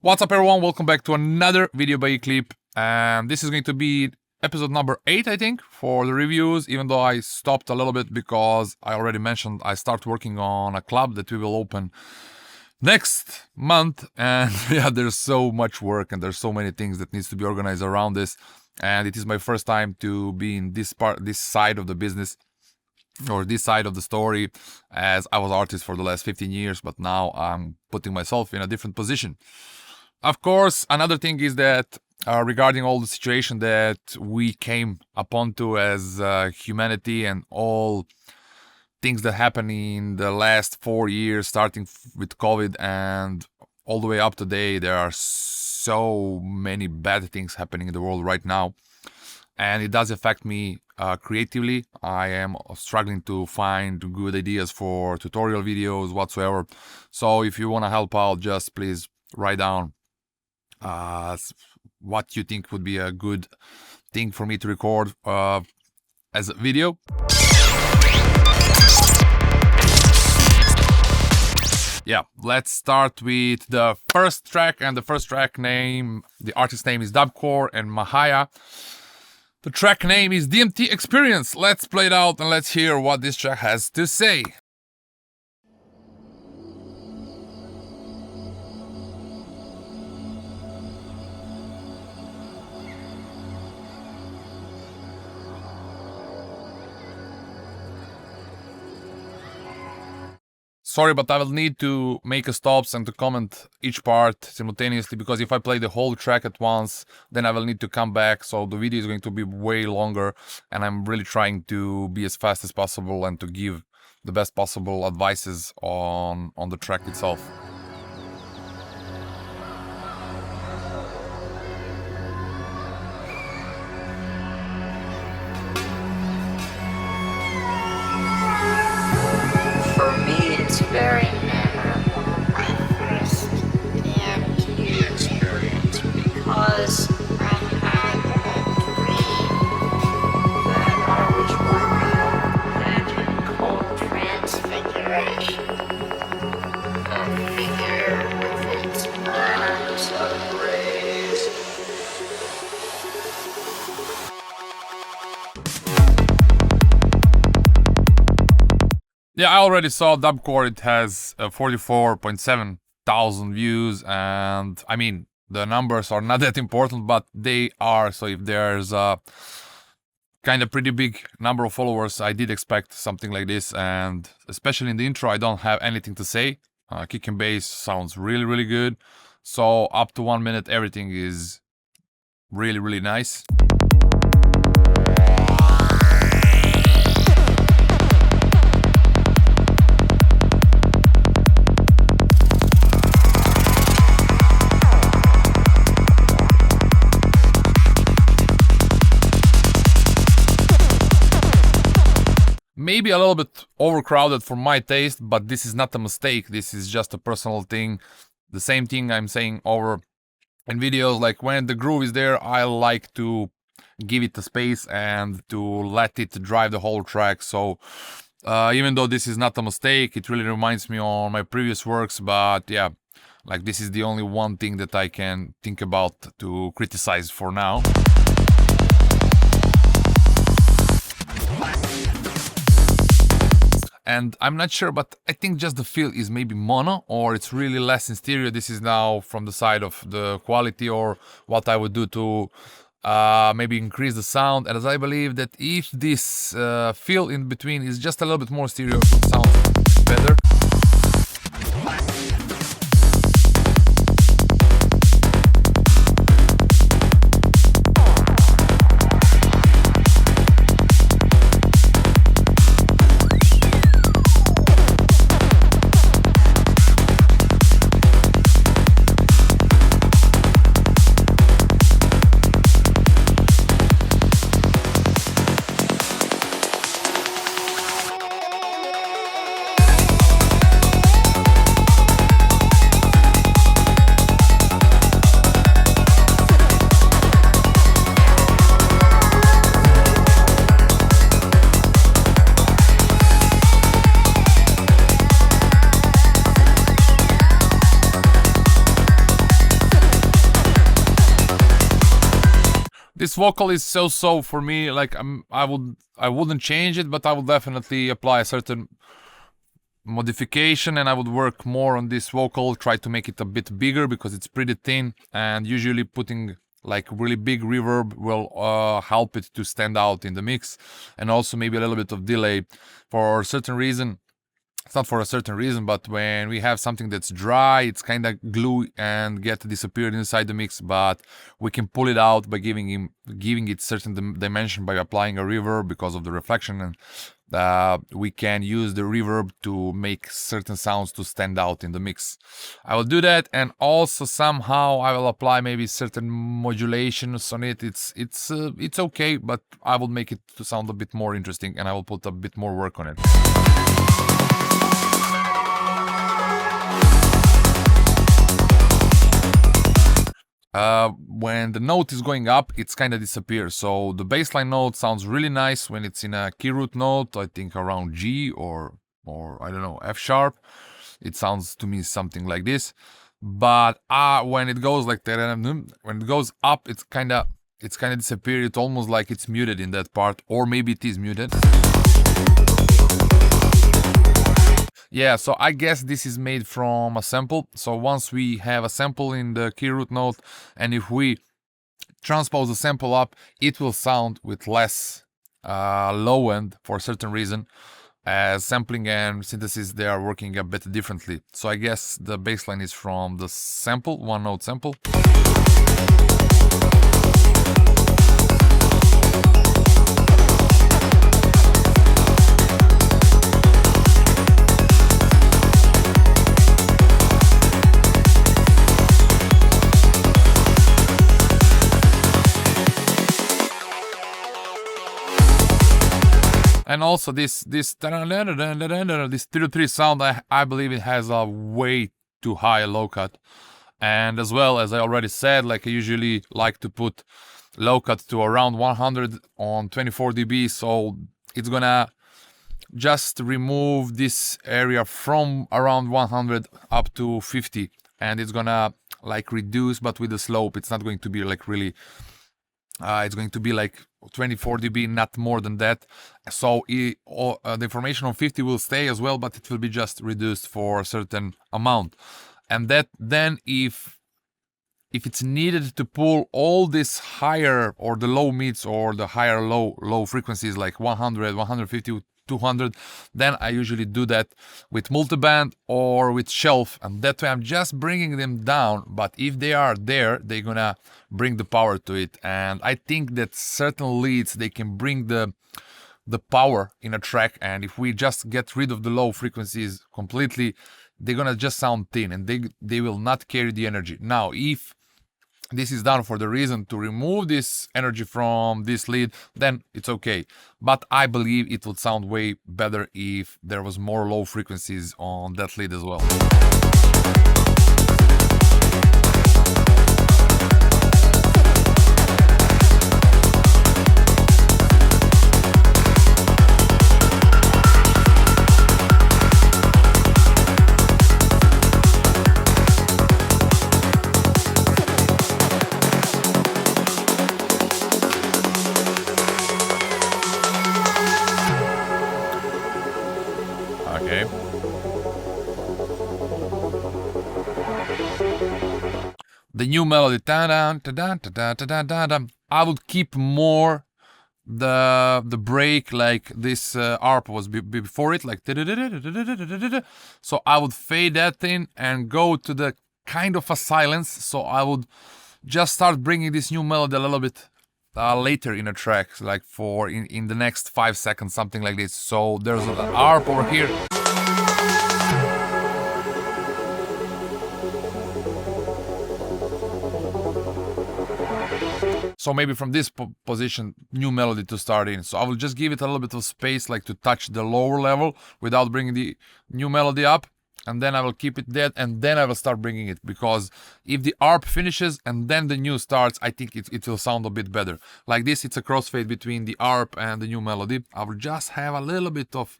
What's up everyone, welcome back to another video by Eclipse, and this is going to be episode number 8 I think for the reviews, even though I stopped a little bit because I already mentioned I start working on a club that we will open next month, and yeah, there's so much work and there's so many things that needs to be organized around this, and it is my first time to be in this side of the business or this side of the story, as I was artist for the last 15 years, but now I'm putting myself in a different position. Of course, another thing is that regarding all the situation that we came upon to as humanity and all things that happened in the last 4 years, starting with COVID and all the way up today, there are so many bad things happening in the world right now. And it does affect me creatively. I am struggling to find good ideas for tutorial videos whatsoever. So if you want to help out, just please write down what you think would be a good thing for me to record as a video. Yeah, let's start with the first track, and the first track name, the artist name is DoubKore and Mahaya. The track name is DMT Experience. Let's play it out and let's hear what this track has to say. Sorry, but I will need to make a stops and to comment each part simultaneously, because if I play the whole track at once, then I will need to come back, so the video is going to be way longer, and I'm really trying to be as fast as possible and to give the best possible advices on the track itself. It's very memorable, my first DMT experience, because I had a dream that I was working on magic called transfiguration, a figure with its arms upraised. Yeah, I already saw DoubKore. It has 44.7 thousand views, and I mean, the numbers are not that important, but they are. So if there's a kind of pretty big number of followers, I did expect something like this, and especially in the intro, I don't have anything to say. Kick and bass sounds really good. So up to 1 minute, everything is really nice. Maybe a little bit overcrowded for my taste, but this is not a mistake. This is just a personal thing. The same thing I'm saying over in videos, like when the groove is there, I like to give it the space and to let it drive the whole track. So even though this is not a mistake, it really reminds me on my previous works, but yeah, like this is the only one thing that I can think about to criticize for now. And I'm not sure, but I think just the feel is maybe mono, or it's really less in stereo. This is now from the side of the quality, or what I would do to maybe increase the sound. And as I believe that if this feel in between is just a little bit more stereo, it would sound better. This vocal is so for me. Like I wouldn't change it, but I would definitely apply a certain modification, and I would work more on this vocal, try to make it a bit bigger because it's pretty thin, and usually putting like really big reverb will help it to stand out in the mix, and also maybe a little bit of delay for a certain reason. It's not for a certain reason, but when we have something that's dry, it's kind of glue and get disappeared inside the mix, but we can pull it out by giving it certain dimension by applying a reverb because of the reflection, and we can use the reverb to make certain sounds to stand out in the mix. I will do that, and also somehow I will apply maybe certain modulations on it. It's okay, but I will make it to sound a bit more interesting, and I will put a bit more work on it. When the note is going up, it's kind of disappears. So the bassline note sounds really nice when it's in a key root note, I think around G or I don't know, F sharp. It sounds to me something like this. But when it goes like that, when it goes up, it's kind of disappear. It's almost like it's muted in that part, or maybe it is muted. Yeah, so I guess this is made from a sample. So once we have a sample in the key root note, and if we transpose the sample up, it will sound with less low end for a certain reason, as sampling and synthesis, they are working a bit differently. So I guess the bassline is from the sample, one note sample. And also this 303 sound, I believe it has a way too high low cut. And as well, as I already said, like I usually like to put low cut to around 100 on 24 dB, so it's gonna just remove this area from around 100 up to 50, and it's gonna like reduce, but with the slope. It's not going to be like really it's going to be like 24 dB, not more than that. So the information on 50 will stay as well, but it will be just reduced for a certain amount. And that then if it's needed to pull all this higher or the low mids or the higher low frequencies like 100, 150, 200, then I usually do that with multiband or with shelf, and that way I'm just bringing them down, but if they are there, they're gonna bring the power to it. And I think that certain leads, they can bring the power in a track, and if we just get rid of the low frequencies completely, they're gonna just sound thin, and they will not carry the energy. Now, if this is done for the reason to remove this energy from this lead, then it's okay. But I believe it would sound way better if there was more low frequencies on that lead as well. Okay. The new melody, I would keep more the break like this ARP was before it, like so I would fade that in and go to the kind of a silence. So I would just start bringing this new melody a little bit later in a track, like for in the next 5 seconds, something like this. So there's an ARP over here. So maybe from this position, new melody to start in. So I will just give it a little bit of space, like to touch the lower level without bringing the new melody up. And then I will keep it dead, and then I will start bringing it. Because if the ARP finishes and then the new starts, I think it will sound a bit better. Like this, it's a crossfade between the ARP and the new melody. I will just have a little bit of,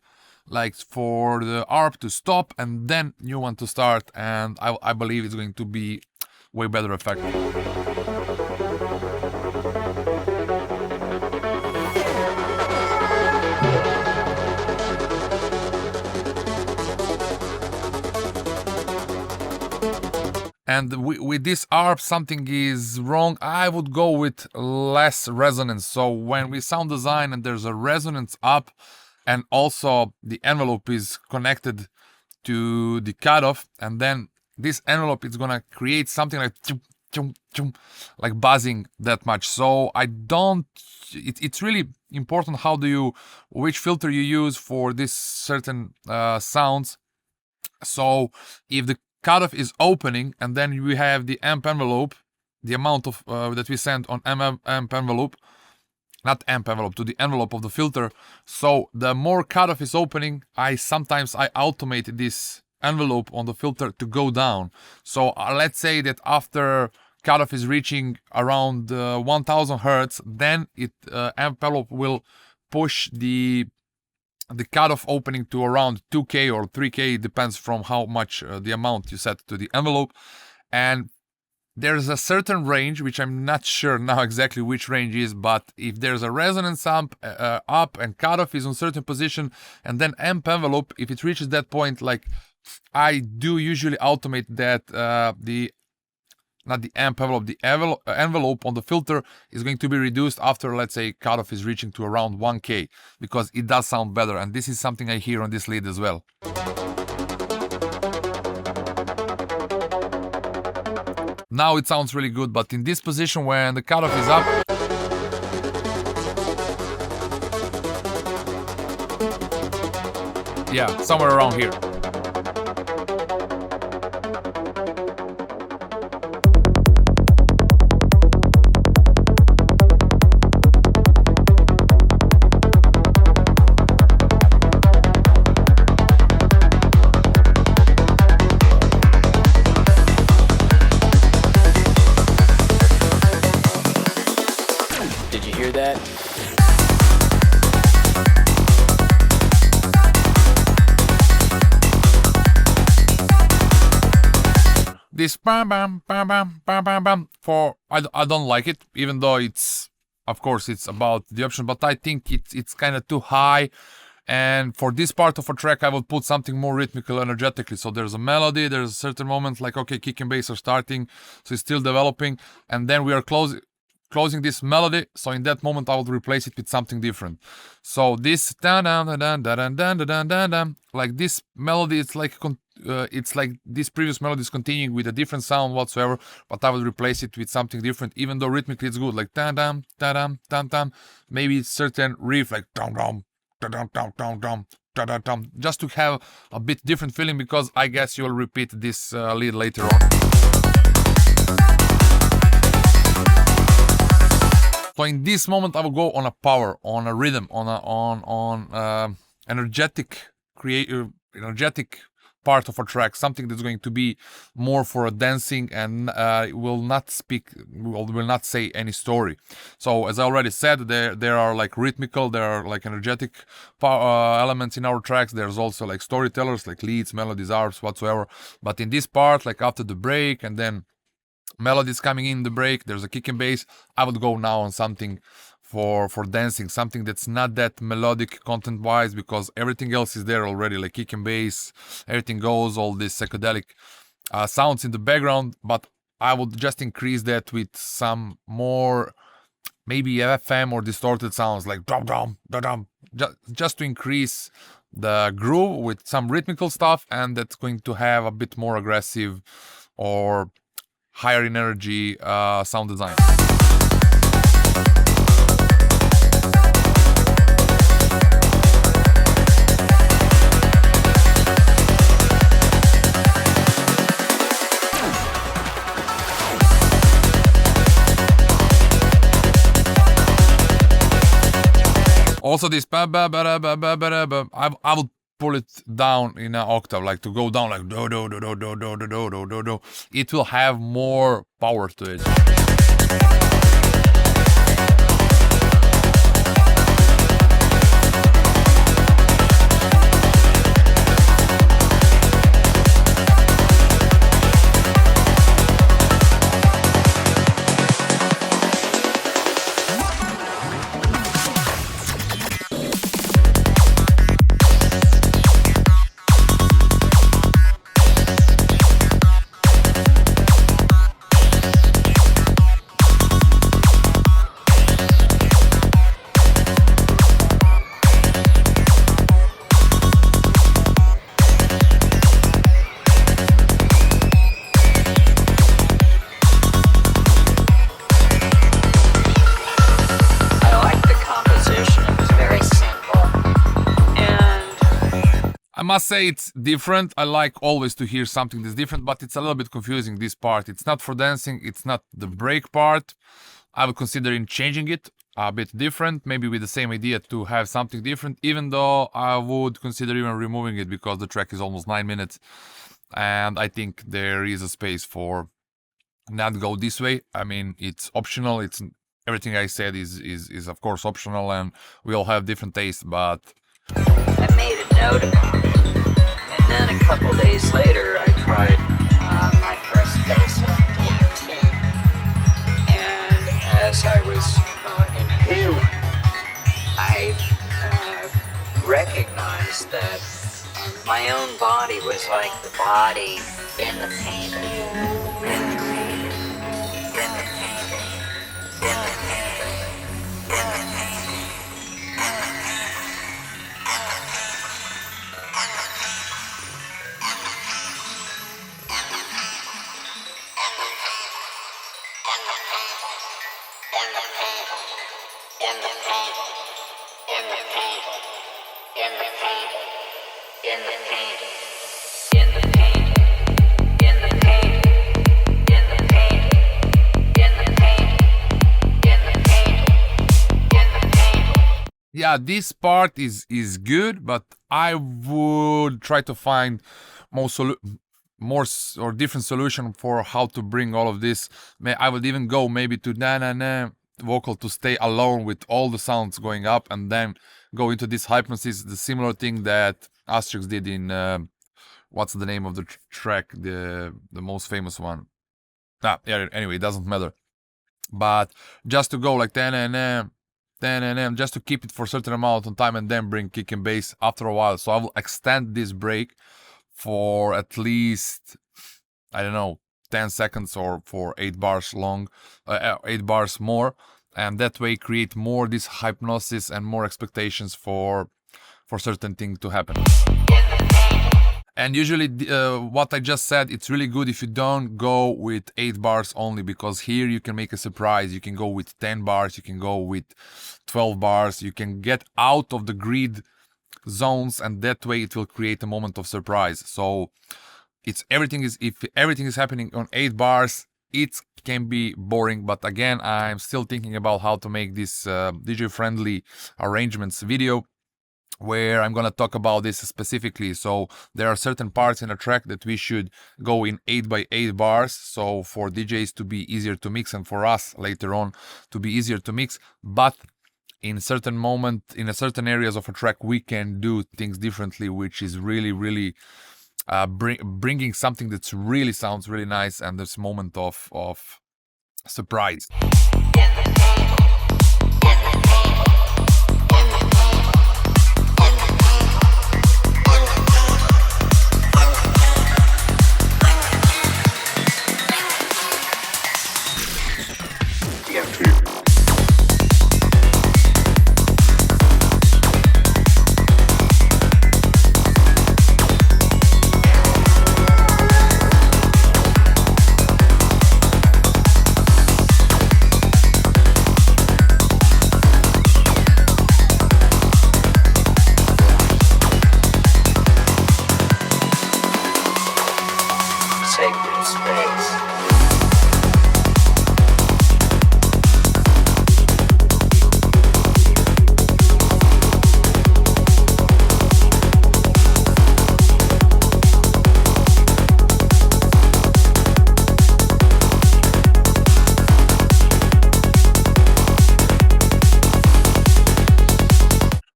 like, for the ARP to stop and then new one to start. And I believe it's going to be way better effect. And with this ARP, something is wrong. I would go with less resonance. So when we sound design and there's a resonance up, and also the envelope is connected to the cutoff, and then this envelope is gonna create something like chum, chum, chum, like buzzing that much. So I don't. It's really important which filter you use for this certain sounds. So if the cutoff is opening, and then we have the amp envelope, the amount of that we send on amp envelope, not amp envelope, to the envelope of the filter. So the more cutoff is opening, sometimes I automate this envelope on the filter to go down. So let's say that after cutoff is reaching around 1000 hertz, then amp envelope will push the cutoff opening to around 2K or 3K, it depends from how much the amount you set to the envelope. And there's a certain range, which I'm not sure now exactly which range is, but if there's a resonance amp up and cutoff is on certain position, and then amp envelope, if it reaches that point, like I do usually automate that not the amp envelope, the envelope on the filter is going to be reduced after, let's say, cutoff is reaching to around 1K, because it does sound better, and this is something I hear on this lead as well. Now it sounds really good, but in this position when the cutoff is up, yeah, somewhere around here. This bam bam bam bam bam bam bam, I don't like it, even though it's, of course, it's about the option, but I think it's kind of too high. And for this part of a track, I would put something more rhythmical, energetically. So there's a melody, there's a certain moment like, okay, kick and bass are starting, so it's still developing, and then we are closing this melody. So in that moment, I would replace it with something different. So this like this melody, it's like this previous melody is continuing with a different sound whatsoever, but I will replace it with something different, even though rhythmically it's good, like dam dam dam dam dam. Maybe certain riff like dum dum dum dum dum dum dum dum, just to have a bit different feeling, because I guess you'll repeat this lead later on. So in this moment, I will go on a power, on a rhythm, on energetic part of a track, something that's going to be more for a dancing and will not say any story. So as I already said, there are like rhythmical, there are like energetic elements in our tracks. There's also like storytellers, like leads, melodies, arps, whatsoever. But in this part, like after the break and then melodies coming in the break, there's a kick and bass, I would go now on something for dancing, something that's not that melodic content wise, because everything else is there already, like kick and bass, everything goes, all these psychedelic sounds in the background. But I would just increase that with some more maybe FM or distorted sounds like dum dum dum dum, just to increase the groove with some rhythmical stuff, and that's going to have a bit more aggressive or higher in energy sound design. Also this I would pull it down in an octave, like to go down like do do do do do do do do do do do. It will have more power to it. must say it's different. I like always to hear something that's different, but it's a little bit confusing, this part. It's not for dancing, it's not the break part. I would consider in changing it a bit different, maybe with the same idea to have something different, even though I would consider even removing it because the track is almost 9 minutes. And I think there is a space for not go this way. I mean, it's optional. It's everything I said is of course optional, and we all have different tastes, but I made a note about it, and then a couple days later I tried my first Bassline DMT, and as I was inhaling, I recognized that my own body was like the body in the painting, in the painting, in the painting, in the painting, in the painting, in the painting. yeah, this part is good, but I would try to find more or different solution for how to bring all of this. I would even go maybe to na na na vocal to stay alone with all the sounds going up, and then go into this hypnosis, the similar thing that Asterix did in what's the name of the track, the most famous one. Yeah, anyway, it doesn't matter. But just to go like just to keep it for a certain amount of time, and then bring kick and bass after a while. So I will extend this break for at least, I don't know, 10 seconds or for 8 bars long, 8 bars more, and that way create more this hypnosis and more expectations for certain thing to happen. And usually what I just said, it's really good if you don't go with 8 bars only, because here you can make a surprise. You can go with 10 bars, you can go with 12 bars, you can get out of the grid zones, and that way it will create a moment of surprise. So if everything is happening on 8 bars, it can be boring. But again, I'm still thinking about how to make this DJ friendly arrangements video, where I'm gonna talk about this specifically. So there are certain parts in a track that we should go in 8x8 bars, so for DJs to be easier to mix, and for us later on to be easier to mix. But in certain moment, in a certain areas of a track, we can do things differently, which is really bringing something that's really sounds really nice, and this moment of surprise.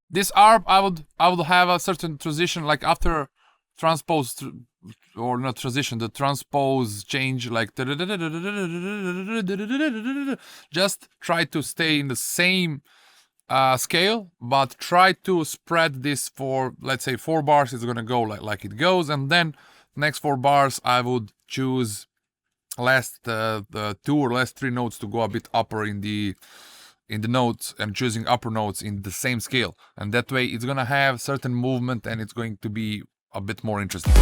This ARP, I would have a certain transition, like after transpose, or not transition, the transpose change, like just try to stay in the same scale, but try to spread this for, let's say, 4 bars. It's gonna go like it goes, and then next 4 bars I would choose last the 2 or last 3 notes to go a bit upper in the notes, and choosing upper notes in the same scale, and that way it's gonna have certain movement, and it's going to be a bit more interesting.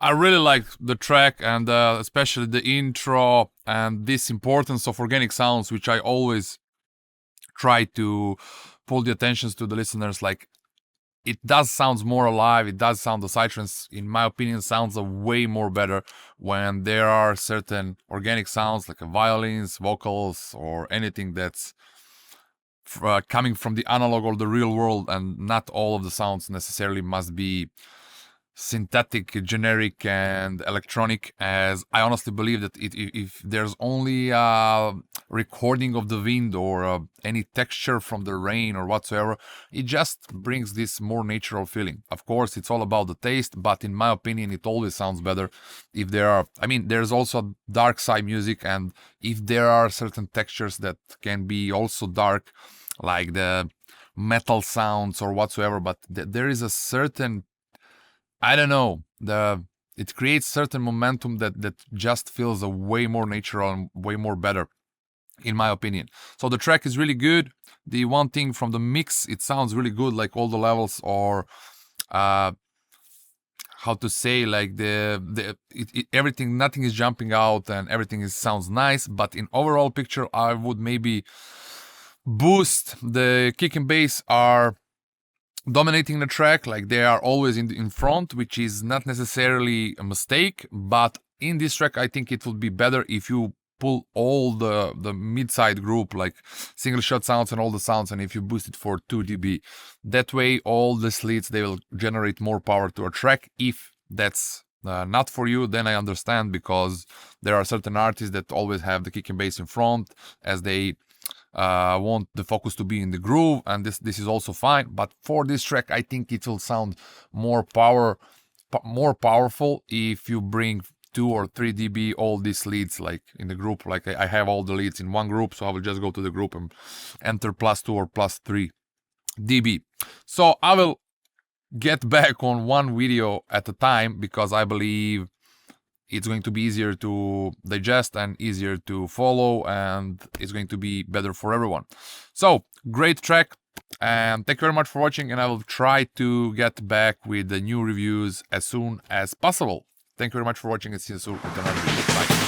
I really like the track, and especially the intro and this importance of organic sounds, which I always try to pull the attentions to the listeners. Like, it does sounds more alive. It does sound, the Psytrance, in my opinion, sounds a way more better when there are certain organic sounds like violins, vocals, or anything that's coming from the analog or the real world, and not all of the sounds necessarily must be synthetic, generic, and electronic, as I honestly believe that if there's only a recording of the wind or any texture from the rain or whatsoever, it just brings this more natural feeling. Of course, it's all about the taste, but in my opinion, it always sounds better if there are, I mean, there's also dark side music, and if there are certain textures that can be also dark, like the metal sounds or whatsoever, but there is a certain, I don't know, it creates certain momentum that just feels a way more natural and way more better, in my opinion. So the track is really good. The one thing from the mix, it sounds really good, like all the levels are, how to say, like everything, nothing is jumping out and everything sounds nice. But in overall picture, I would maybe boost the kick and bass are dominating the track, like they are always in front, which is not necessarily a mistake, but in this track I think it would be better if you pull all the mid-side group, like single shot sounds and all the sounds, and if you boost it for 2 dB, that way all the slits, they will generate more power to a track. If that's not for you, then I understand, because there are certain artists that always have the kick and bass in front, as they want the focus to be in the groove, and this is also fine. But for this track, I think it will sound more powerful if you bring 2 or 3 dB all these leads, like in the group. Like I have all the leads in one group, so I will just go to the group and enter +2 or +3 dB. So I will get back on one video at a time, because I believe it's going to be easier to digest and easier to follow, and it's going to be better for everyone. So, great track, and thank you very much for watching, and I will try to get back with the new reviews as soon as possible. Thank you very much for watching, and see you soon with another video. Bye.